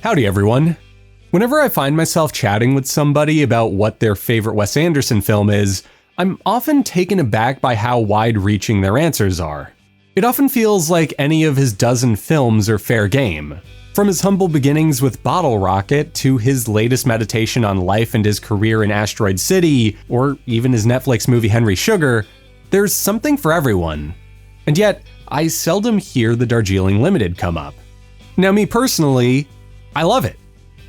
Howdy everyone. Whenever I find myself chatting with somebody about what their favorite Wes Anderson film is, I'm often taken aback by how wide-reaching their answers are. It often feels like any of his dozen films are fair game. From his humble beginnings with Bottle Rocket to his latest meditation on life and his career in Asteroid City, or even his Netflix movie Henry Sugar, there's something for everyone. And yet, I seldom hear the Darjeeling Limited come up. Now me personally, I love it.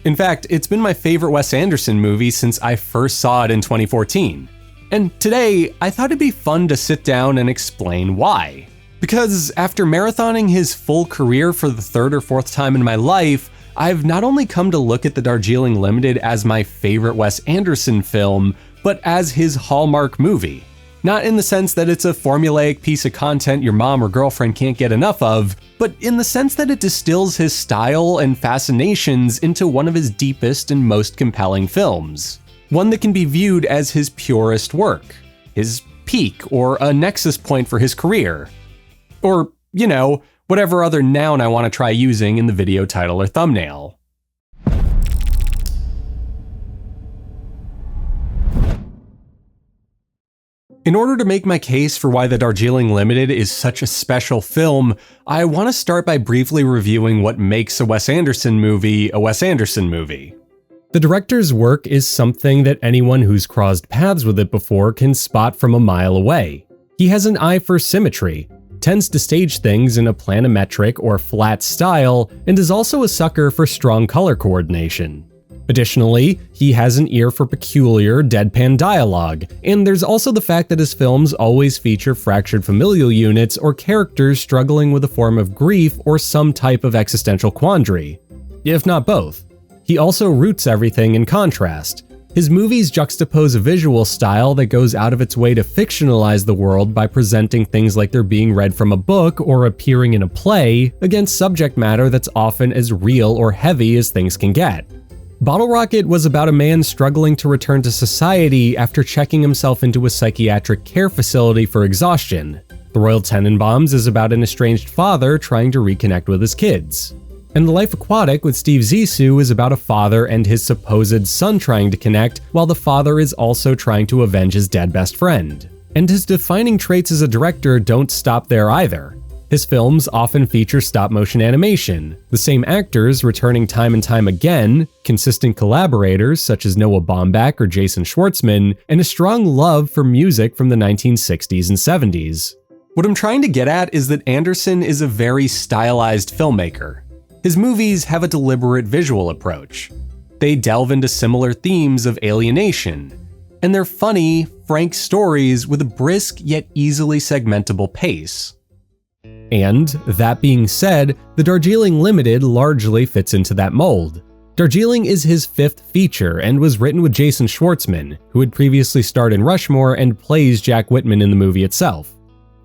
In fact, it's been my favorite Wes Anderson movie since I first saw it in 2014. And today, I thought it'd be fun to sit down and explain why. Because after marathoning his full career for the third or fourth time in my life, I've not only come to look at the Darjeeling Limited as my favorite Wes Anderson film, but as his hallmark movie. Not in the sense that it's a formulaic piece of content your mom or girlfriend can't get enough of, but in the sense that it distills his style and fascinations into one of his deepest and most compelling films. One that can be viewed as his purest work, his peak, or a nexus point for his career. Or, whatever other noun I want to try using in the video title or thumbnail. In order to make my case for why the Darjeeling Limited is such a special film, I want to start by briefly reviewing what makes a Wes Anderson movie a Wes Anderson movie. The director's work is something that anyone who's crossed paths with it before can spot from a mile away. He has an eye for symmetry, tends to stage things in a planimetric or flat style, and is also a sucker for strong color coordination. Additionally, he has an ear for peculiar, deadpan dialogue, and there's also the fact that his films always feature fractured familial units or characters struggling with a form of grief or some type of existential quandary, if not both. He also roots everything in contrast. His movies juxtapose a visual style that goes out of its way to fictionalize the world by presenting things like they're being read from a book or appearing in a play, against subject matter that's often as real or heavy as things can get. Bottle Rocket was about a man struggling to return to society after checking himself into a psychiatric care facility for exhaustion. The Royal Tenenbaums is about an estranged father trying to reconnect with his kids. And The Life Aquatic with Steve Zissou is about a father and his supposed son trying to connect, while the father is also trying to avenge his dead best friend. And his defining traits as a director don't stop there either. His films often feature stop-motion animation, the same actors returning time and time again, consistent collaborators such as Noah Baumbach or Jason Schwartzman, and a strong love for music from the 1960s and 70s. What I'm trying to get at is that Anderson is a very stylized filmmaker. His movies have a deliberate visual approach. They delve into similar themes of alienation, and they're funny, frank stories with a brisk yet easily segmentable pace. And, that being said, the Darjeeling Limited largely fits into that mold. Darjeeling is his fifth feature and was written with Jason Schwartzman, who had previously starred in Rushmore and plays Jack Whitman in the movie itself.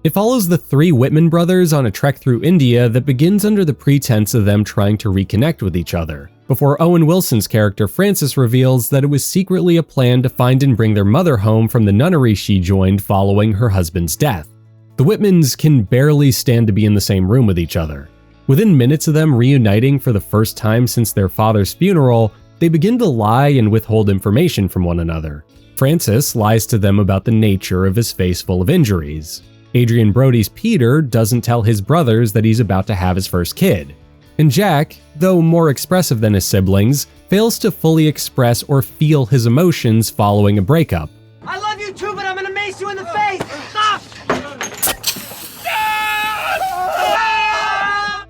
It follows the three Whitman brothers on a trek through India that begins under the pretense of them trying to reconnect with each other, before Owen Wilson's character Frances reveals that it was secretly a plan to find and bring their mother home from the nunnery she joined following her husband's death. The Whitmans can barely stand to be in the same room with each other. Within minutes of them reuniting for the first time since their father's funeral, they begin to lie and withhold information from one another. Francis lies to them about the nature of his face full of injuries. Adrian Brody's Peter doesn't tell his brothers that he's about to have his first kid. And Jack, though more expressive than his siblings, fails to fully express or feel his emotions following a breakup. I love you too, but I'm gonna mace you in the face! Stop!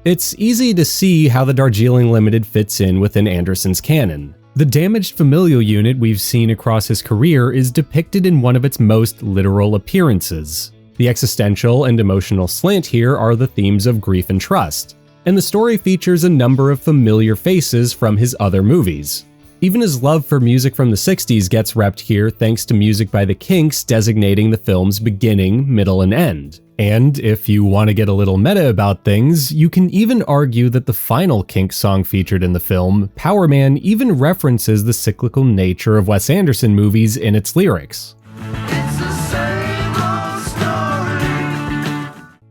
It's easy to see how the Darjeeling Limited fits in within Anderson's canon. The damaged familial unit we've seen across his career is depicted in one of its most literal appearances. The existential and emotional slant here are the themes of grief and trust, and the story features a number of familiar faces from his other movies. Even his love for music from the 60s gets repped here thanks to music by the Kinks designating the film's beginning, middle, and end. And if you want to get a little meta about things, you can even argue that the final Kinks song featured in the film, Power Man, even references the cyclical nature of Wes Anderson movies in its lyrics.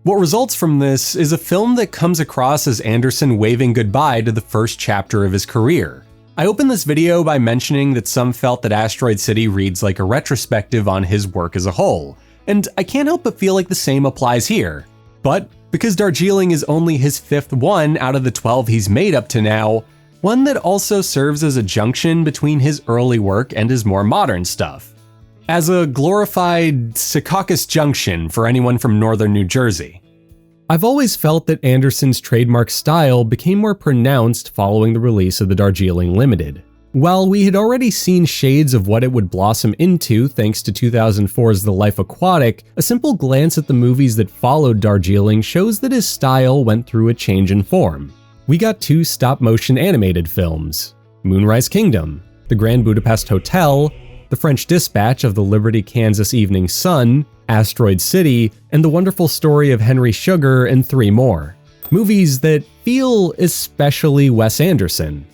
What results from this is a film that comes across as Anderson waving goodbye to the first chapter of his career. I opened this video by mentioning that some felt that Asteroid City reads like a retrospective on his work as a whole, and I can't help but feel like the same applies here. But because Darjeeling is only his 5th one out of the 12 he's made up to now, one that also serves as a junction between his early work and his more modern stuff. As a glorified Secaucus Junction for anyone from northern New Jersey. I've always felt that Anderson's trademark style became more pronounced following the release of the Darjeeling Limited. While we had already seen shades of what it would blossom into thanks to 2004's The Life Aquatic, a simple glance at the movies that followed Darjeeling shows that his style went through a change in form. We got 2 stop-motion animated films, Moonrise Kingdom, The Grand Budapest Hotel, The French Dispatch of the Liberty, Kansas Evening Sun, Asteroid City, and The Wonderful Story of Henry Sugar, and 3 more. Movies that feel especially Wes Anderson.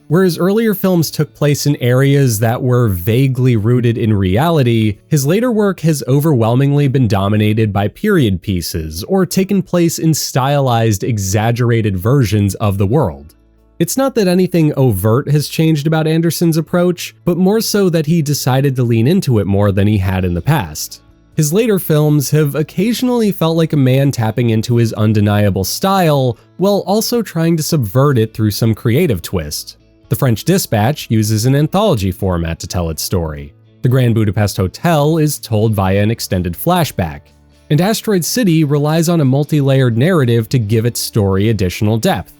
Whereas earlier films took place in areas that were vaguely rooted in reality, his later work has overwhelmingly been dominated by period pieces or taken place in stylized, exaggerated versions of the world. It's not that anything overt has changed about Anderson's approach, but more so that he decided to lean into it more than he had in the past. His later films have occasionally felt like a man tapping into his undeniable style, while also trying to subvert it through some creative twist. The French Dispatch uses an anthology format to tell its story. The Grand Budapest Hotel is told via an extended flashback. And Asteroid City relies on a multi-layered narrative to give its story additional depth.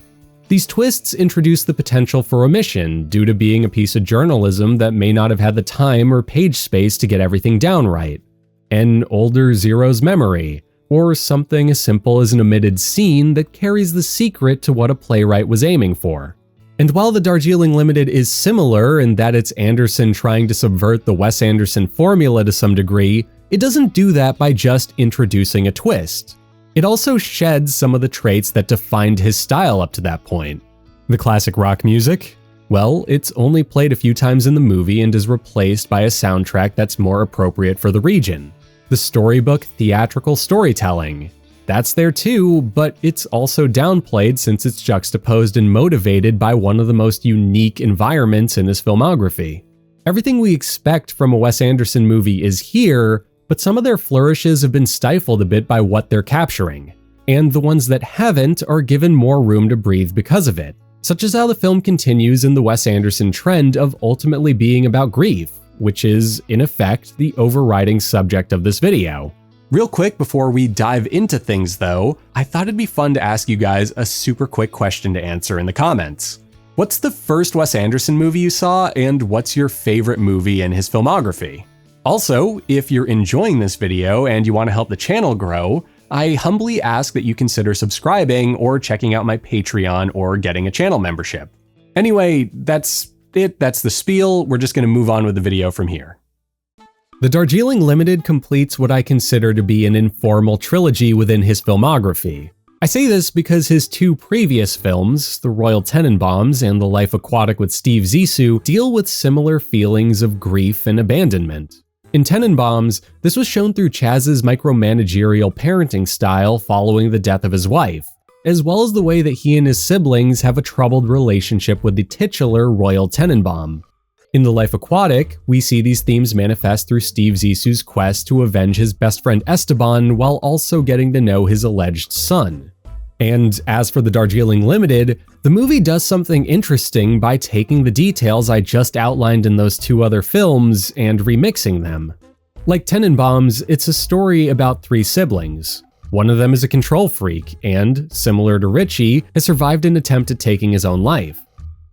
These twists introduce the potential for omission due to being a piece of journalism that may not have had the time or page space to get everything down right. An older Zero's memory, or something as simple as an omitted scene that carries the secret to what a playwright was aiming for. And while the Darjeeling Limited is similar in that it's Anderson trying to subvert the Wes Anderson formula to some degree, it doesn't do that by just introducing a twist. It also sheds some of the traits that defined his style up to that point. The classic rock music? Well, it's only played a few times in the movie and is replaced by a soundtrack that's more appropriate for the region. The storybook theatrical storytelling. That's there too, but it's also downplayed since it's juxtaposed and motivated by one of the most unique environments in his filmography. Everything we expect from a Wes Anderson movie is here, but some of their flourishes have been stifled a bit by what they're capturing, and the ones that haven't are given more room to breathe because of it, such as how the film continues in the Wes Anderson trend of ultimately being about grief, which is, in effect, the overriding subject of this video. Real quick before we dive into things though, I thought it'd be fun to ask you guys a super quick question to answer in the comments. What's the first Wes Anderson movie you saw, and what's your favorite movie in his filmography? Also, if you're enjoying this video and you want to help the channel grow, I humbly ask that you consider subscribing or checking out my Patreon or getting a channel membership. Anyway, that's it, that's the spiel. We're just going to move on with the video from here. The Darjeeling Limited completes what I consider to be an informal trilogy within his filmography. I say this because his 2 previous films, The Royal Tenenbaums and The Life Aquatic with Steve Zissou, deal with similar feelings of grief and abandonment. In Tenenbaums, this was shown through Chaz's micromanagerial parenting style following the death of his wife, as well as the way that he and his siblings have a troubled relationship with the titular Royal Tenenbaum. In The Life Aquatic, we see these themes manifest through Steve Zissou's quest to avenge his best friend Esteban while also getting to know his alleged son. And as for the Darjeeling Limited, the movie does something interesting by taking the details I just outlined in those 2 other films and remixing them. Like Tenenbaums, it's a story about 3 siblings. One of them is a control freak and, similar to Richie, has survived an attempt at taking his own life.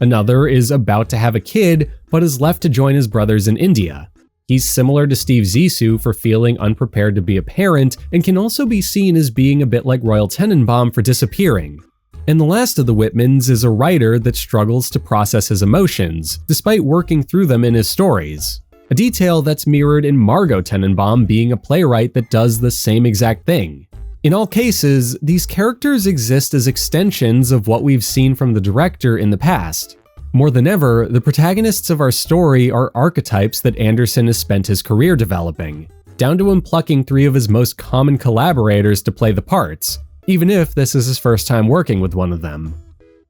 Another is about to have a kid, but is left to join his brothers in India. He's similar to Steve Zissou for feeling unprepared to be a parent, and can also be seen as being a bit like Royal Tenenbaum for disappearing. And the last of the Whitmans is a writer that struggles to process his emotions, despite working through them in his stories. A detail that's mirrored in Margot Tenenbaum being a playwright that does the same exact thing. In all cases, these characters exist as extensions of what we've seen from the director in the past. More than ever, the protagonists of our story are archetypes that Anderson has spent his career developing. down to him plucking 3 of his most common collaborators to play the parts, even if this is his first time working with one of them.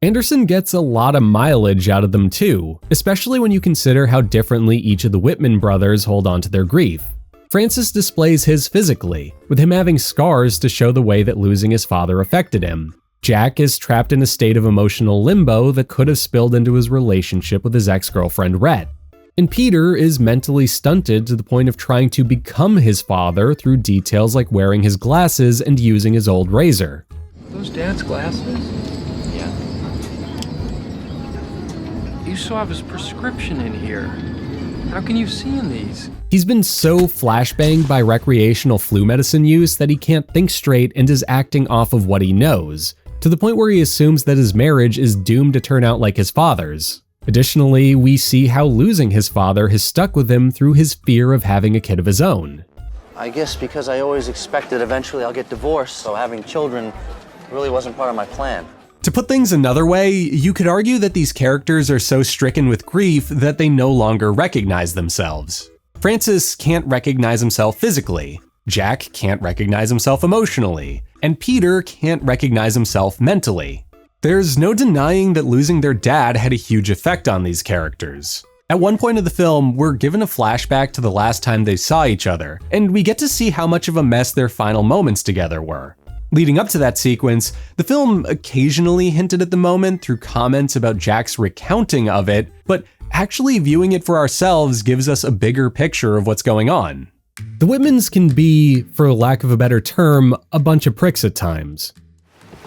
Anderson gets a lot of mileage out of them too, especially when you consider how differently each of the Whitman brothers hold on to their grief. Francis displays his physically, with him having scars to show the way that losing his father affected him. Jack is trapped in a state of emotional limbo that could have spilled into his relationship with his ex-girlfriend Rhett. And Peter is mentally stunted to the point of trying to become his father through details like wearing his glasses and using his old razor. Those Dad's glasses? Yeah. You still have his prescription in here. How can you see in these? He's been so flashbanged by recreational flu medicine use that he can't think straight and is acting off of what he knows, to the point where he assumes that his marriage is doomed to turn out like his father's. Additionally, we see how losing his father has stuck with him through his fear of having a kid of his own. I guess because I always expected eventually I'll get divorced, so having children really wasn't part of my plan. To put things another way, you could argue that these characters are so stricken with grief that they no longer recognize themselves. Francis can't recognize himself physically, Jack can't recognize himself emotionally, and Peter can't recognize himself mentally. There's no denying that losing their dad had a huge effect on these characters. At one point of the film, we're given a flashback to the last time they saw each other, and we get to see how much of a mess their final moments together were. Leading up to that sequence, the film occasionally hinted at the moment through comments about Jack's recounting of it, but actually viewing it for ourselves gives us a bigger picture of what's going on. The Whitmans can be, for lack of a better term, a bunch of pricks at times.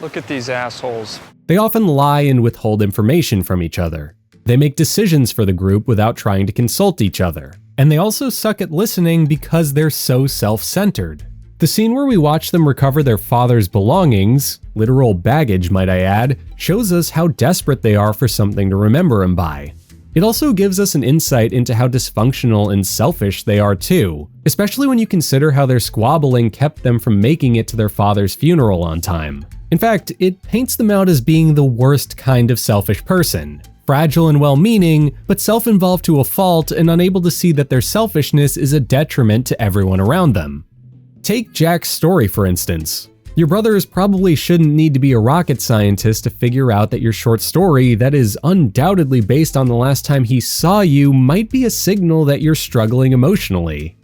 Look at these assholes. They often lie and withhold information from each other. They make decisions for the group without trying to consult each other. And they also suck at listening because they're so self-centered. The scene where we watch them recover their father's belongings, literal baggage might I add, shows us how desperate they are for something to remember him by. It also gives us an insight into how dysfunctional and selfish they are too, especially when you consider how their squabbling kept them from making it to their father's funeral on time. In fact, it paints them out as being the worst kind of selfish person. Fragile and well-meaning, but self-involved to a fault and unable to see that their selfishness is a detriment to everyone around them. Take Jack's story, for instance. Your brothers probably shouldn't need to be a rocket scientist to figure out that your short story that is undoubtedly based on the last time he saw you might be a signal that you're struggling emotionally.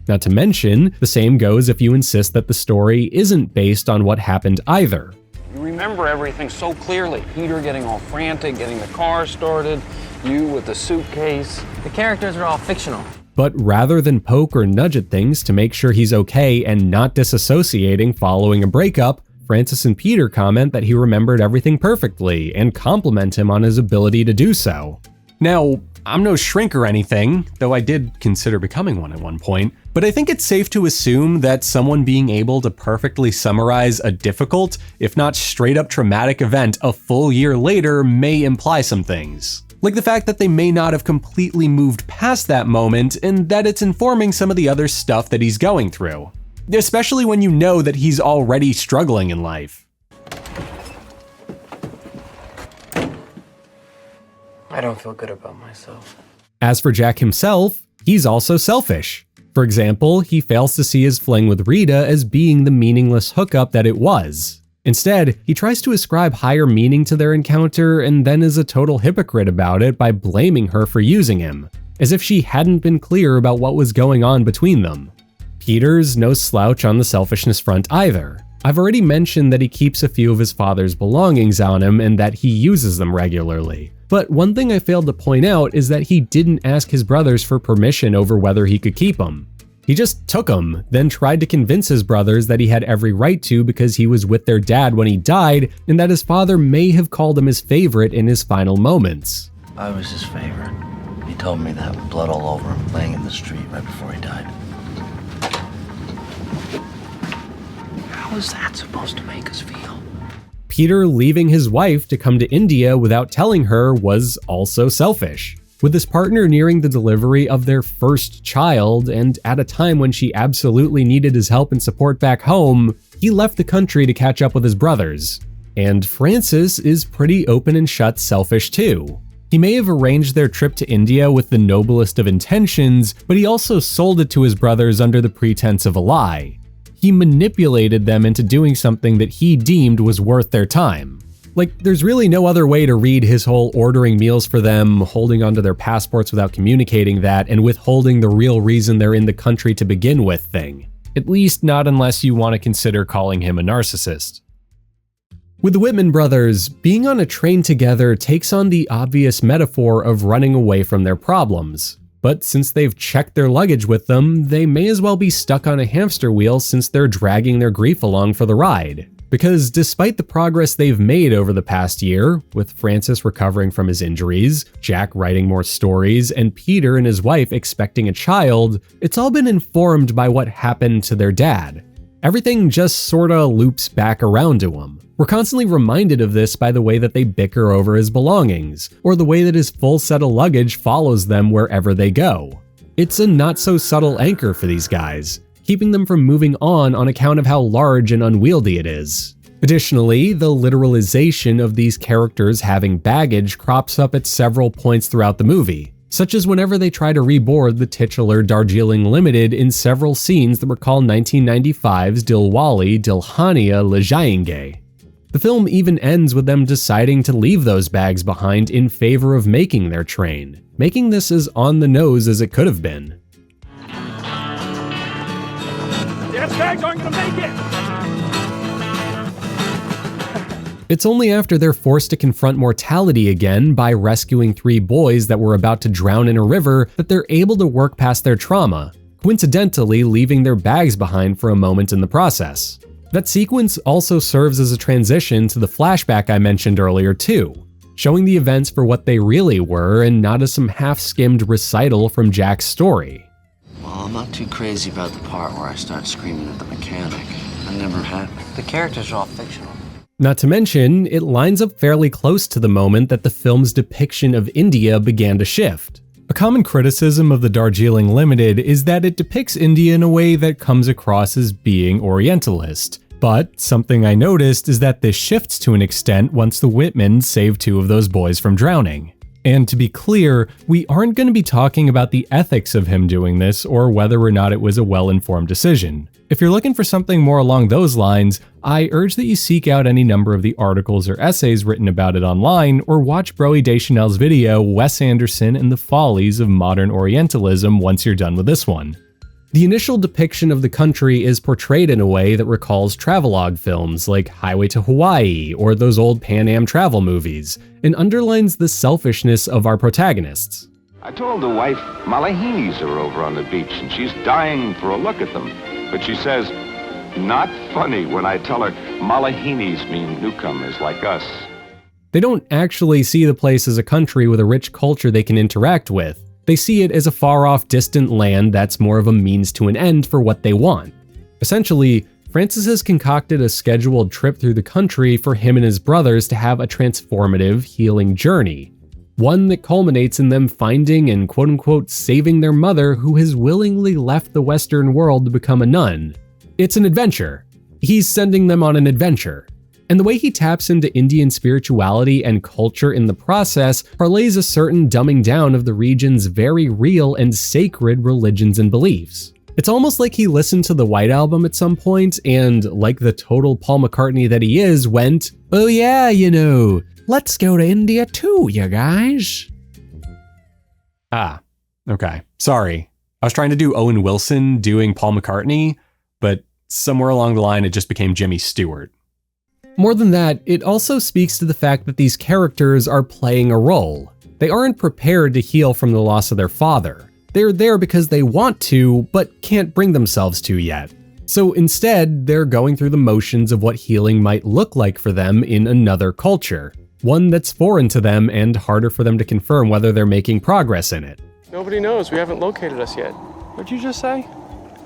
Not to mention, the same goes if you insist that the story isn't based on what happened either. You remember everything so clearly. Peter getting all frantic, getting the car started, you with the suitcase. The characters are all fictional. But rather than poke or nudge at things to make sure he's okay and not disassociating following a breakup, Francis and Peter comment that he remembered everything perfectly and compliment him on his ability to do so. Now, I'm no shrink or anything, though I did consider becoming one at one point, but I think it's safe to assume that someone being able to perfectly summarize a difficult, if not straight up traumatic event a full year later may imply some things. Like the fact that they may not have completely moved past that moment and that it's informing some of the other stuff that he's going through. Especially when you know that he's already struggling in life. I don't feel good about myself. As for Jack himself, he's also selfish. For example, he fails to see his fling with Rita as being the meaningless hookup that it was. Instead, he tries to ascribe higher meaning to their encounter and then is a total hypocrite about it by blaming her for using him, as if she hadn't been clear about what was going on between them. Peter's no slouch on the selfishness front either. I've already mentioned that he keeps a few of his father's belongings on him and that he uses them regularly. But one thing I failed to point out is that he didn't ask his brothers for permission over whether he could keep them. He just took them, then tried to convince his brothers that he had every right to because he was with their dad when he died and that his father may have called him his favorite in his final moments. I was his favorite. He told me that with blood all over him, laying in the street right before he died. How is that supposed to make us feel? Peter leaving his wife to come to India without telling her was also selfish. With his partner nearing the delivery of their first child, and at a time when she absolutely needed his help and support back home, he left the country to catch up with his brothers. And Francis is pretty open and shut selfish too. He may have arranged their trip to India with the noblest of intentions, but he also sold it to his brothers under the pretense of a lie. He manipulated them into doing something that he deemed was worth their time. Like, there's really no other way to read his whole ordering meals for them, holding onto their passports without communicating that, and withholding the real reason they're in the country to begin with thing. At least not unless you want to consider calling him a narcissist. With the Whitman brothers, being on a train together takes on the obvious metaphor of running away from their problems. But since they've checked their luggage with them, they may as well be stuck on a hamster wheel since they're dragging their grief along for the ride. Because despite the progress they've made over the past year, with Francis recovering from his injuries, Jack writing more stories, and Peter and his wife expecting a child, it's all been informed by what happened to their dad. Everything just sorta loops back around to him. We're constantly reminded of this by the way that they bicker over his belongings, or the way that his full set of luggage follows them wherever they go. It's a not-so-subtle anchor for these guys, keeping them from moving on account of how large and unwieldy it is. Additionally, the literalization of these characters having baggage crops up at several points throughout the movie, such as whenever they try to reboard the titular Darjeeling Limited in several scenes that recall 1995's Dilwale Dulhania Le Jayenge. The film even ends with them deciding to leave those bags behind in favor of making their train, making this as on the nose as it could have been. These bags aren't gonna make it! It's only after they're forced to confront mortality again by rescuing 3 boys that were about to drown in a river that they're able to work past their trauma, coincidentally leaving their bags behind for a moment in the process. That sequence also serves as a transition to the flashback I mentioned earlier too, showing the events for what they really were and not as some half-skimmed recital from Jack's story. Well, I'm not too crazy about the part where I start screaming at the mechanic. That never happened. The characters are all fictional. Not to mention, it lines up fairly close to the moment that the film's depiction of India began to shift. A common criticism of the Darjeeling Limited is that it depicts India in a way that comes across as being Orientalist. But something I noticed is that this shifts to an extent once the Whitmans save 2 of those boys from drowning. And to be clear, we aren't going to be talking about the ethics of him doing this or whether or not it was a well-informed decision. If you're looking for something more along those lines, I urge that you seek out any number of the articles or essays written about it online, or watch Broey Deschanel's video, Wes Anderson and the Follies of Modern Orientalism, once you're done with this one. The initial depiction of the country is portrayed in a way that recalls travelogue films like Highway to Hawaii or those old Pan Am travel movies, and underlines the selfishness of our protagonists. I told the wife Malahinis are over on the beach and she's dying for a look at them. But she says, not funny when I tell her Malahinis mean newcomers like us. They don't actually see the place as a country with a rich culture they can interact with. They see it as a far-off, distant land that's more of a means to an end for what they want. Essentially, Francis has concocted a scheduled trip through the country for him and his brothers to have a transformative, healing journey. One that culminates in them finding and quote-unquote saving their mother who has willingly left the Western world to become a nun. It's an adventure. He's sending them on an adventure. And the way he taps into Indian spirituality and culture in the process parlays a certain dumbing down of the region's very real and sacred religions and beliefs. It's almost like he listened to the White Album at some point and, like the total Paul McCartney that he is, went, "Oh yeah, you know, let's go to India too, you guys." Ah, okay. Sorry. I was trying to do Owen Wilson doing Paul McCartney, but somewhere along the line it just became Jimmy Stewart. More than that, it also speaks to the fact that these characters are playing a role. They aren't prepared to heal from the loss of their father. They're there because they want to, but can't bring themselves to yet. So instead, they're going through the motions of what healing might look like for them in another culture. One that's foreign to them and harder for them to confirm whether they're making progress in it. Nobody knows. We haven't located us yet. What'd you just say?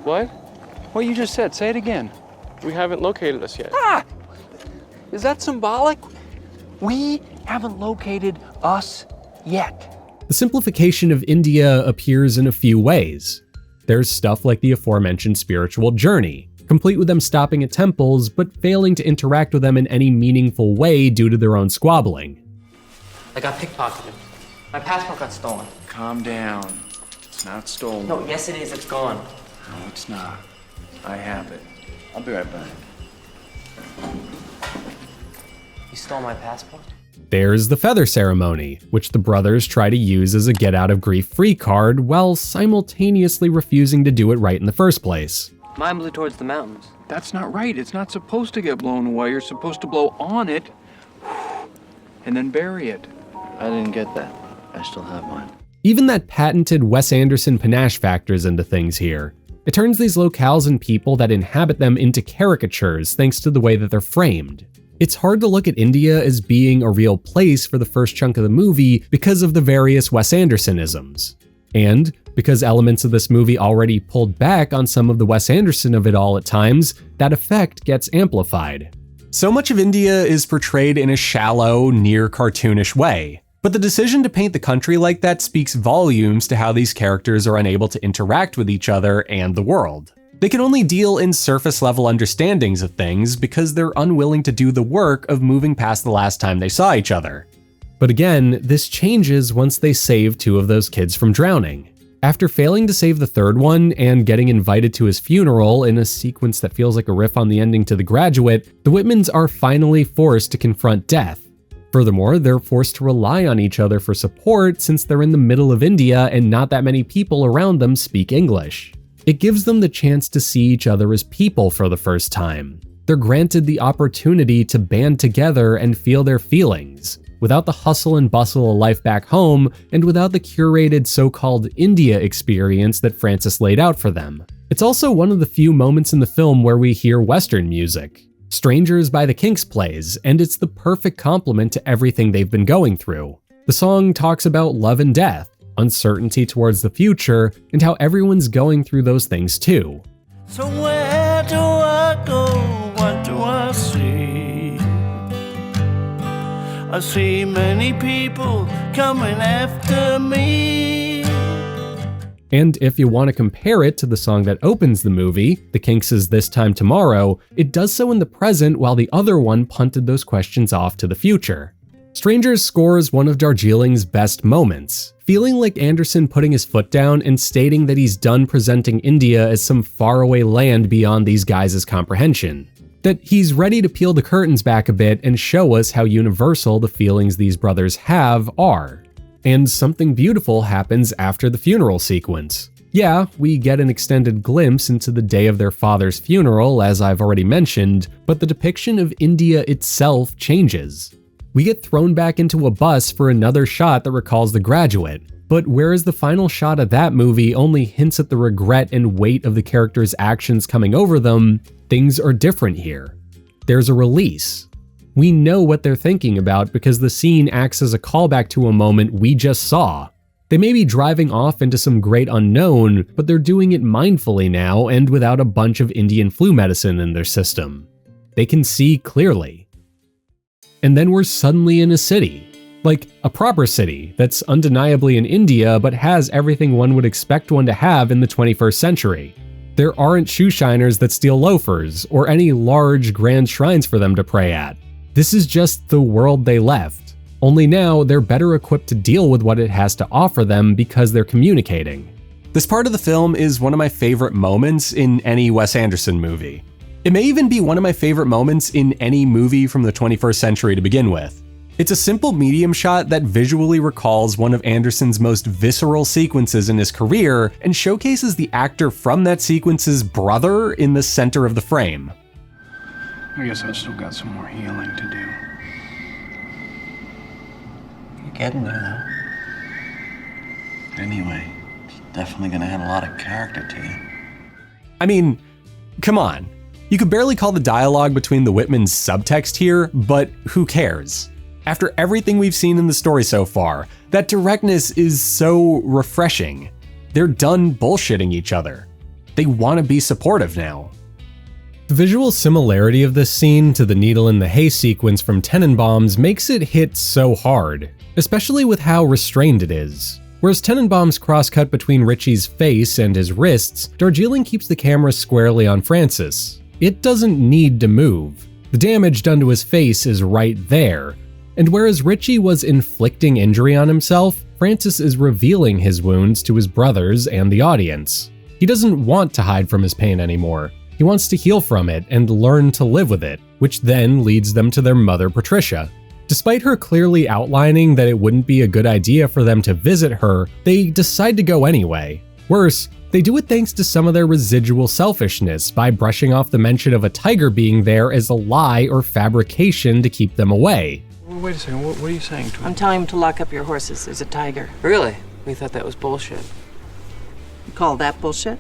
What? What you just said, say it again. We haven't located us yet. Ah! Is that symbolic? We haven't located us yet. The simplification of India appears in a few ways. There's stuff like the aforementioned spiritual journey, complete with them stopping at temples but failing to interact with them in any meaningful way due to their own squabbling. I got pickpocketed. My passport got stolen. Calm down. It's not stolen. No, yes it is. It's gone. No, it's not. I have it. I'll be right back. You stole my passport? There's the feather ceremony, which the brothers try to use as a get-out-of-grief-free card while simultaneously refusing to do it right in the first place. Mine blew towards the mountains. That's not right. It's not supposed to get blown away. You're supposed to blow on it and then bury it. I didn't get that. I still have mine. Even that patented Wes Anderson panache factors into things here. It turns these locales and people that inhabit them into caricatures thanks to the way that they're framed. It's hard to look at India as being a real place for the first chunk of the movie because of the various Wes Andersonisms. And because elements of this movie already pulled back on some of the Wes Anderson of it all at times, that effect gets amplified. So much of India is portrayed in a shallow, near cartoonish way. But the decision to paint the country like that speaks volumes to how these characters are unable to interact with each other and the world. They can only deal in surface-level understandings of things because they're unwilling to do the work of moving past the last time they saw each other. But again, this changes once they save 2 of those kids from drowning. After failing to save the 3rd one and getting invited to his funeral in a sequence that feels like a riff on the ending to The Graduate, the Whitmans are finally forced to confront death. Furthermore, they're forced to rely on each other for support since they're in the middle of India and not that many people around them speak English. It gives them the chance to see each other as people for the first time. They're granted the opportunity to band together and feel their feelings, without the hustle and bustle of life back home, and without the curated so-called India experience that Francis laid out for them. It's also one of the few moments in the film where we hear Western music. Strangers by the Kinks plays, and it's the perfect complement to everything they've been going through. The song talks about love and death, uncertainty towards the future, and how everyone's going through those things too. So where do I go? What do I see? I see many people coming after me. And if you want to compare it to the song that opens the movie, the Kinks' This Time Tomorrow, it does so in the present while the other one punted those questions off to the future. Strangers scores one of Darjeeling's best moments, feeling like Anderson putting his foot down and stating that he's done presenting India as some faraway land beyond these guys' comprehension. That he's ready to peel the curtains back a bit and show us how universal the feelings these brothers have are. And something beautiful happens after the funeral sequence. Yeah, we get an extended glimpse into the day of their father's funeral, as I've already mentioned, but the depiction of India itself changes. We get thrown back into a bus for another shot that recalls The Graduate, but whereas the final shot of that movie only hints at the regret and weight of the characters' actions coming over them, things are different here. There's a release. We know what they're thinking about because the scene acts as a callback to a moment we just saw. They may be driving off into some great unknown, but they're doing it mindfully now and without a bunch of Indian flu medicine in their system. They can see clearly. And then we're suddenly in a city. Like a proper city that's undeniably in India but has everything one would expect one to have in the 21st century. There aren't shoe shiners that steal loafers or any large grand shrines for them to pray at. This is just the world they left. Only now they're better equipped to deal with what it has to offer them because they're communicating. This part of the film is one of my favorite moments in any Wes Anderson movie. It may even be one of my favorite moments in any movie from the 21st century to begin with. It's a simple medium shot that visually recalls one of Anderson's most visceral sequences in his career and showcases the actor from that sequence's brother in the center of the frame. I guess I've still got some more healing to do. You're getting there, though. Anyway, it's definitely gonna add a lot of character to you. I mean, come on. You could barely call the dialogue between the Whitmans subtext here, but who cares? After everything we've seen in the story so far, that directness is so refreshing. They're done bullshitting each other. They want to be supportive now. The visual similarity of this scene to the needle in the hay sequence from Tenenbaum's makes it hit so hard, especially with how restrained it is. Whereas Tenenbaum's crosscut between Richie's face and his wrists, Darjeeling keeps the camera squarely on Francis. It doesn't need to move. The damage done to his face is right there. And whereas Richie was inflicting injury on himself, Francis is revealing his wounds to his brothers and the audience. He doesn't want to hide from his pain anymore. He wants to heal from it and learn to live with it, which then leads them to their mother, Patricia. Despite her clearly outlining that it wouldn't be a good idea for them to visit her, they decide to go anyway. Worse, they do it thanks to some of their residual selfishness by brushing off the mention of a tiger being there as a lie or fabrication to keep them away. Wait a second, what are you saying to him? I'm telling him to lock up your horses. There's a tiger. Really? We thought that was bullshit. You call that bullshit?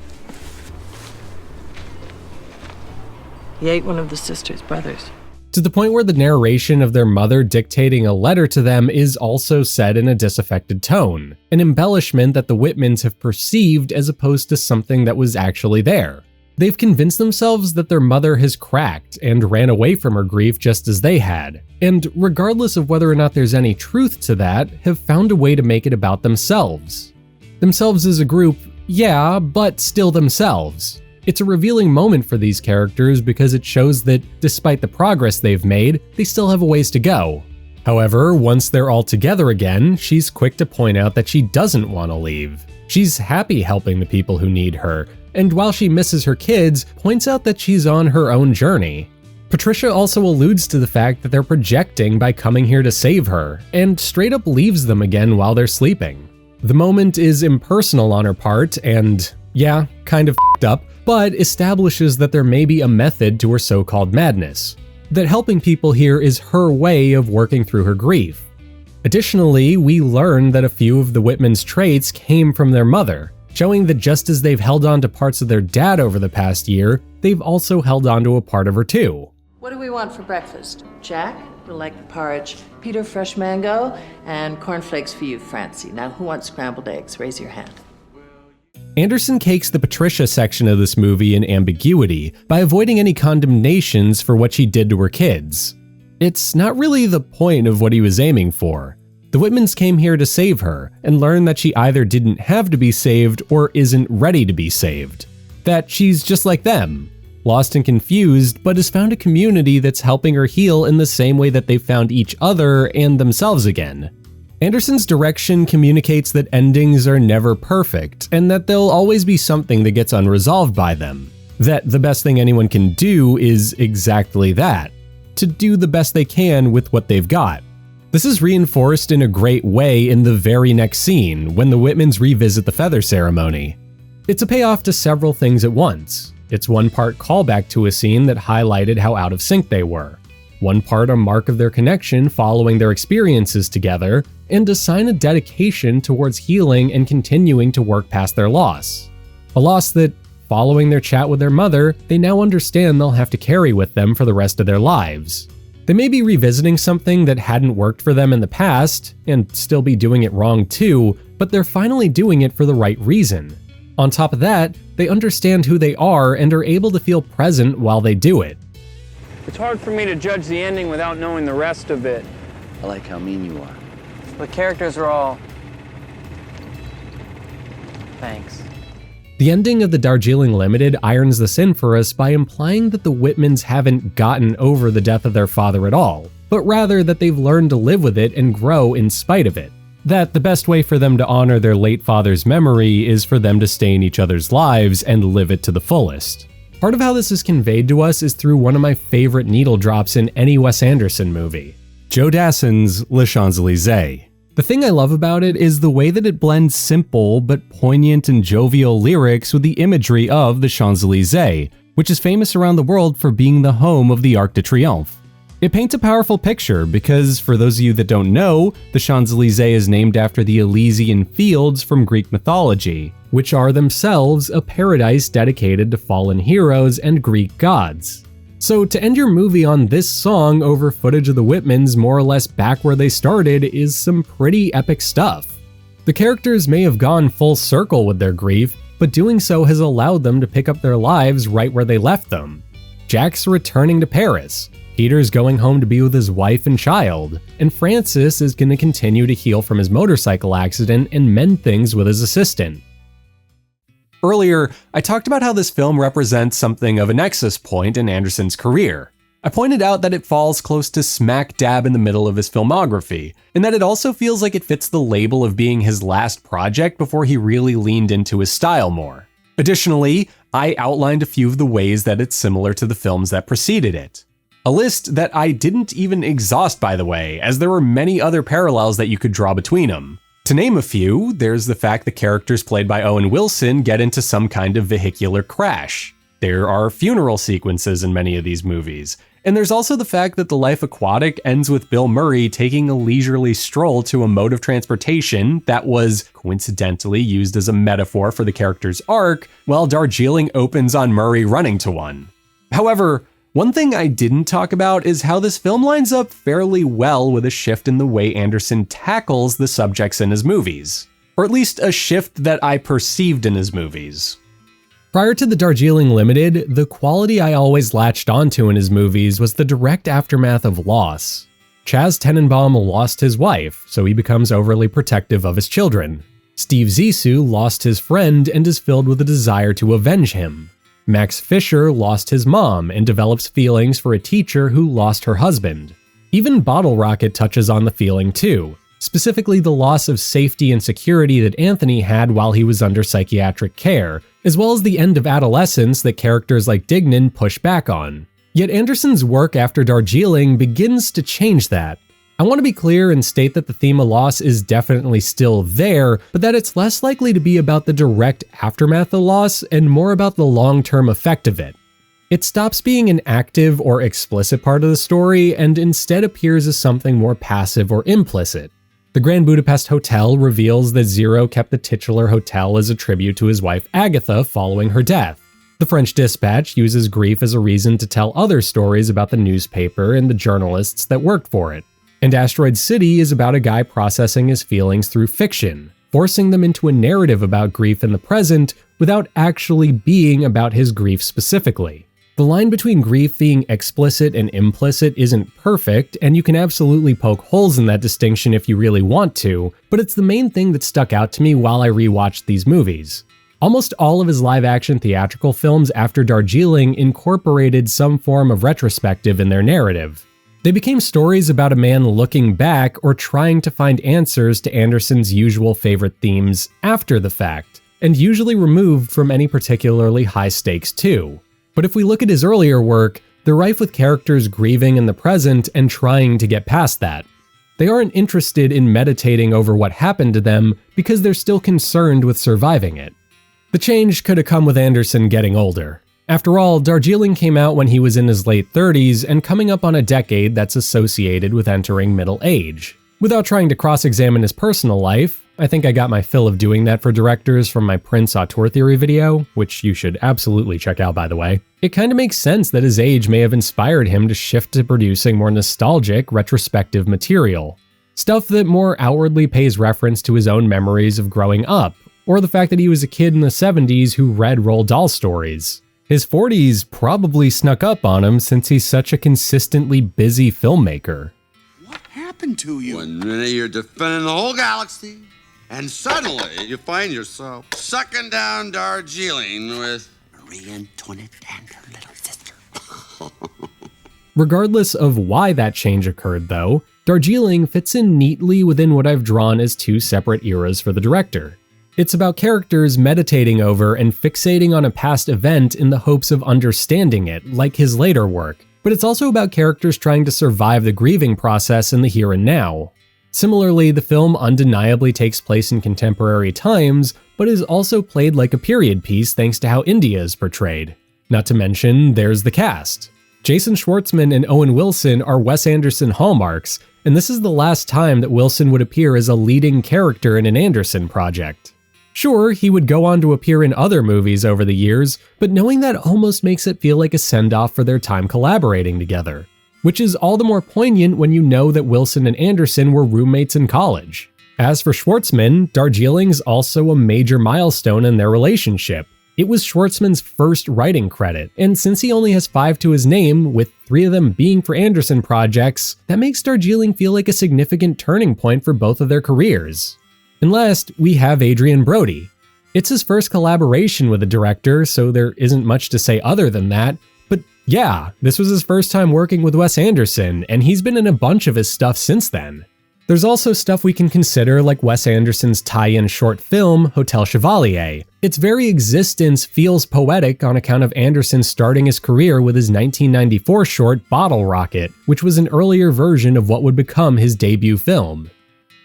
He ate one of the sister's brothers. To the point where the narration of their mother dictating a letter to them is also said in a disaffected tone, an embellishment that the Whitmans have perceived as opposed to something that was actually there. They've convinced themselves that their mother has cracked and ran away from her grief just as they had, and regardless of whether or not there's any truth to that, have found a way to make it about themselves. Themselves as a group, yeah, but still themselves. It's a revealing moment for these characters because it shows that, despite the progress they've made, they still have a ways to go. However, once they're all together again, she's quick to point out that she doesn't want to leave. She's happy helping the people who need her, and while she misses her kids, points out that she's on her own journey. Patricia also alludes to the fact that they're projecting by coming here to save her, and straight up leaves them again while they're sleeping. The moment is impersonal on her part and, yeah, kind of f***ed up, but establishes that there may be a method to her so-called madness. That helping people here is her way of working through her grief. Additionally, we learn that a few of the Whitmans' traits came from their mother, showing that just as they've held on to parts of their dad over the past year, they've also held on to a part of her too. What do we want for breakfast? Jack, we'll like the porridge. Peter, fresh mango, and cornflakes for you, Francie. Now, who wants scrambled eggs? Raise your hand. Anderson cakes the Patricia section of this movie in ambiguity by avoiding any condemnations for what she did to her kids. It's not really the point of what he was aiming for. The Whitmans came here to save her and learn that she either didn't have to be saved or isn't ready to be saved. That she's just like them, lost and confused, but has found a community that's helping her heal in the same way that they've found each other and themselves again. Anderson's direction communicates that endings are never perfect, and that there'll always be something that gets unresolved by them. That the best thing anyone can do is exactly that, to do the best they can with what they've got. This is reinforced in a great way in the very next scene, when the Whitmans revisit the feather ceremony. It's a payoff to several things at once. It's one part callback to a scene that highlighted how out of sync they were. One part a mark of their connection following their experiences together, and a sign of dedication towards healing and continuing to work past their loss. A loss that, following their chat with their mother, they now understand they'll have to carry with them for the rest of their lives. They may be revisiting something that hadn't worked for them in the past, and still be doing it wrong too, but they're finally doing it for the right reason. On top of that, they understand who they are and are able to feel present while they do it. It's hard for me to judge the ending without knowing the rest of it. I like how mean you are. The characters are all... Thanks. The ending of the Darjeeling Limited irons this in for us by implying that the Whitmans haven't gotten over the death of their father at all, but rather that they've learned to live with it and grow in spite of it. That the best way for them to honor their late father's memory is for them to stay in each other's lives and live it to the fullest. Part of how this is conveyed to us is through one of my favorite needle drops in any Wes Anderson movie, Joe Dasson's Les Champs-Élysées. The thing I love about it is the way that it blends simple but poignant and jovial lyrics with the imagery of the Champs-Élysées, which is famous around the world for being the home of the Arc de Triomphe. It paints a powerful picture because, for those of you that don't know, the Champs-Élysées is named after the Elysian Fields from Greek mythology, which are themselves a paradise dedicated to fallen heroes and Greek gods. So to end your movie on this song over footage of the Whitmans more or less back where they started is some pretty epic stuff. The characters may have gone full circle with their grief, but doing so has allowed them to pick up their lives right where they left them. Jack's returning to Paris, Peter's going home to be with his wife and child, and Francis is going to continue to heal from his motorcycle accident and mend things with his assistant. Earlier, I talked about how this film represents something of a nexus point in Anderson's career. I pointed out that it falls close to smack dab in the middle of his filmography, and that it also feels like it fits the label of being his last project before he really leaned into his style more. Additionally, I outlined a few of the ways that it's similar to the films that preceded it. A list that I didn't even exhaust, by the way, as there were many other parallels that you could draw between them. To name a few, there's the fact the characters played by Owen Wilson get into some kind of vehicular crash. There are funeral sequences in many of these movies. And there's also the fact that The Life Aquatic ends with Bill Murray taking a leisurely stroll to a mode of transportation that was coincidentally used as a metaphor for the character's arc, while Darjeeling opens on Murray running to one. However, one thing I didn't talk about is how this film lines up fairly well with a shift in the way Anderson tackles the subjects in his movies. Or at least a shift that I perceived in his movies. Prior to the Darjeeling Limited, the quality I always latched onto in his movies was the direct aftermath of loss. Chaz Tenenbaum lost his wife, so he becomes overly protective of his children. Steve Zissou lost his friend and is filled with a desire to avenge him. Max Fisher lost his mom and develops feelings for a teacher who lost her husband. Even Bottle Rocket touches on the feeling too, specifically the loss of safety and security that Anthony had while he was under psychiatric care, as well as the end of adolescence that characters like Dignan push back on. Yet Anderson's work after Darjeeling begins to change that. I want to be clear and state that the theme of loss is definitely still there, but that it's less likely to be about the direct aftermath of loss and more about the long-term effect of it. It stops being an active or explicit part of the story and instead appears as something more passive or implicit. The Grand Budapest Hotel reveals that Zero kept the titular hotel as a tribute to his wife Agatha following her death. The French Dispatch uses grief as a reason to tell other stories about the newspaper and the journalists that worked for it. And Asteroid City is about a guy processing his feelings through fiction, forcing them into a narrative about grief in the present without actually being about his grief specifically. The line between grief being explicit and implicit isn't perfect, and you can absolutely poke holes in that distinction if you really want to, but it's the main thing that stuck out to me while I rewatched these movies. Almost all of his live-action theatrical films after Darjeeling incorporated some form of retrospective in their narrative. They became stories about a man looking back or trying to find answers to Anderson's usual favorite themes after the fact, and usually removed from any particularly high stakes too. But if we look at his earlier work, they're rife with characters grieving in the present and trying to get past that. They aren't interested in meditating over what happened to them because they're still concerned with surviving it. The change could have come with Anderson getting older. After all, Darjeeling came out when he was in his late 30s and coming up on a decade that's associated with entering middle age. Without trying to cross-examine his personal life, I think I got my fill of doing that for directors from my Prince Auteur Theory video, which you should absolutely check out by the way. It kinda makes sense that his age may have inspired him to shift to producing more nostalgic, retrospective material. Stuff that more outwardly pays reference to his own memories of growing up, or the fact that he was a kid in the 70s who read Roald Dahl stories. His 40s probably snuck up on him since he's such a consistently busy filmmaker. What happened to you? One minute you're defending the whole galaxy, and suddenly you find yourself sucking down Darjeeling with Marie Antoinette and her little sister. Regardless of why that change occurred though, Darjeeling fits in neatly within what I've drawn as two separate eras for the director. It's about characters meditating over and fixating on a past event in the hopes of understanding it, like his later work, but it's also about characters trying to survive the grieving process in the here and now. Similarly, the film undeniably takes place in contemporary times, but is also played like a period piece thanks to how India is portrayed. Not to mention, there's the cast. Jason Schwartzman and Owen Wilson are Wes Anderson hallmarks, and this is the last time that Wilson would appear as a leading character in an Anderson project. Sure, he would go on to appear in other movies over the years, but knowing that almost makes it feel like a send-off for their time collaborating together. Which is all the more poignant when you know that Wilson and Anderson were roommates in college. As for Schwartzman, Darjeeling's also a major milestone in their relationship. It was Schwartzman's first writing credit, and since he only has 5 to his name, with 3 of them being for Anderson projects, that makes Darjeeling feel like a significant turning point for both of their careers. And last, we have Adrian Brody. It's his first collaboration with a director, so there isn't much to say other than that, but Yeah, this was his first time working with Wes Anderson, and he's been in a bunch of his stuff since then. There's also stuff we can consider like Wes Anderson's tie-in short film, Hotel Chevalier. Its very existence feels poetic on account of Anderson starting his career with his 1994 short Bottle Rocket, which was an earlier version of what would become his debut film.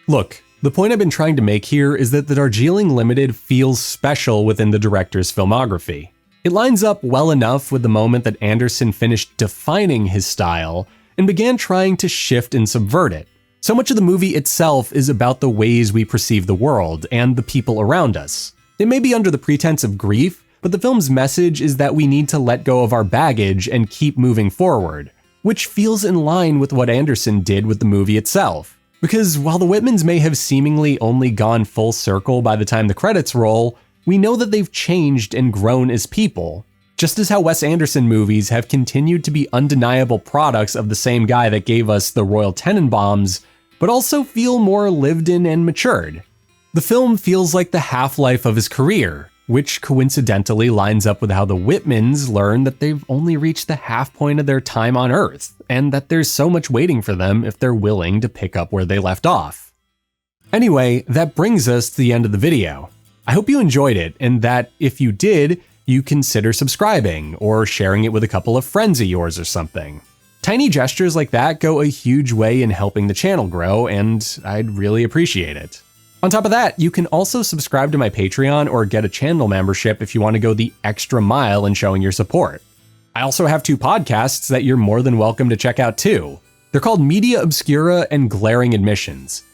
Look, the point I've been trying to make here is that the Darjeeling Limited feels special within the director's filmography. It lines up well enough with the moment that Anderson finished defining his style and began trying to shift and subvert it. So much of the movie itself is about the ways we perceive the world and the people around us. It may be under the pretense of grief, but the film's message is that we need to let go of our baggage and keep moving forward, which feels in line with what Anderson did with the movie itself. Because while the Whitmans may have seemingly only gone full circle by the time the credits roll, we know that they've changed and grown as people, just as how Wes Anderson movies have continued to be undeniable products of the same guy that gave us the Royal Tenenbaums, but also feel more lived in and matured. The film feels like the half-life of his career, which coincidentally lines up with how the Whitmans learn that they've only reached the half point of their time on Earth, and that there's so much waiting for them if they're willing to pick up where they left off. Anyway, that brings us to the end of the video. I hope you enjoyed it, and that if you did, you consider subscribing or sharing it with a couple of friends of yours or something. Tiny gestures like that go a huge way in helping the channel grow, and I'd really appreciate it. On top of that, you can also subscribe to my Patreon or get a channel membership if you want to go the extra mile in showing your support. I also have 2 podcasts that you're more than welcome to check out too. They're called Media Obscura and Glaring Admissions.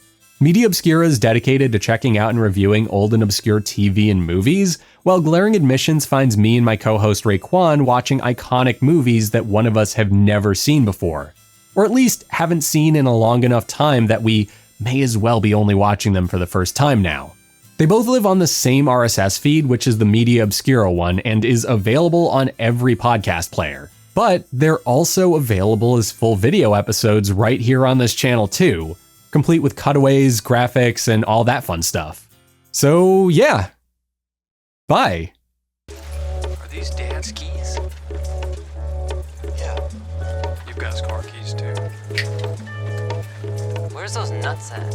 Media Obscura is dedicated to checking out and reviewing old and obscure TV and movies, while Glaring Admissions finds me and my co-host Raekwon watching iconic movies that one of us have never seen before, or at least haven't seen in a long enough time that we may as well be only watching them for the first time now. They both live on the same RSS feed, which is the Media Obscura one, and is available on every podcast player. But they're also available as full video episodes right here on this channel too, complete with cutaways, graphics, and all that fun stuff. So yeah, bye. Are these Dan's keys? Yeah. You've got his car keys too. Where's those nuts at?